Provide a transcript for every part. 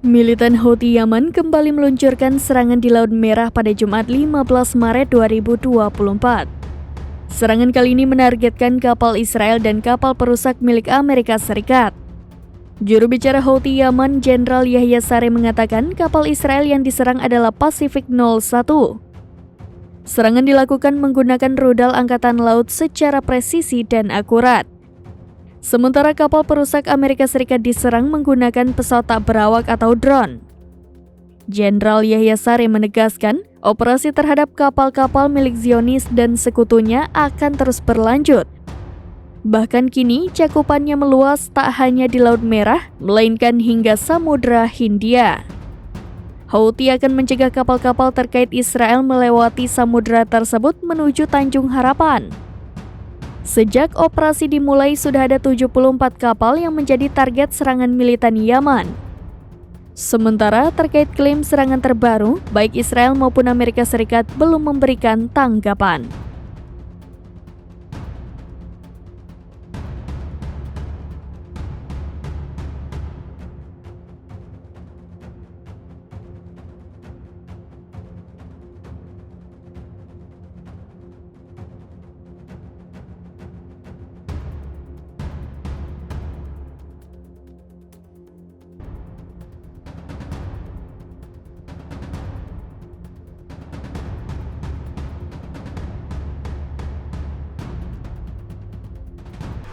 Militan Houthi Yaman kembali meluncurkan serangan di Laut Merah pada Jumat 15 Maret 2024. Serangan kali ini menargetkan kapal Israel dan kapal perusak milik Amerika Serikat. Juru bicara Houthi Yaman, Jenderal Yahya Saree mengatakan kapal Israel yang diserang adalah Pacific 01. Serangan dilakukan menggunakan rudal angkatan laut secara presisi dan akurat. Sementara kapal perusak Amerika Serikat diserang menggunakan pesawat tak berawak atau drone. Jenderal Yahya Saree menegaskan, operasi terhadap kapal-kapal milik Zionis dan sekutunya akan terus berlanjut. Bahkan kini cakupannya meluas tak hanya di Laut Merah, melainkan hingga Samudra Hindia. Houthi akan mencegah kapal-kapal terkait Israel melewati samudra tersebut menuju Tanjung Harapan. Sejak operasi dimulai sudah ada 74 kapal yang menjadi target serangan militan Yaman. Sementara terkait klaim serangan terbaru, baik Israel maupun Amerika Serikat belum memberikan tanggapan.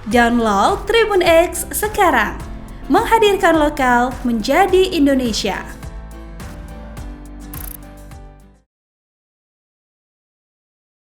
Download Tribun X sekarang, menghadirkan lokal menjadi Indonesia.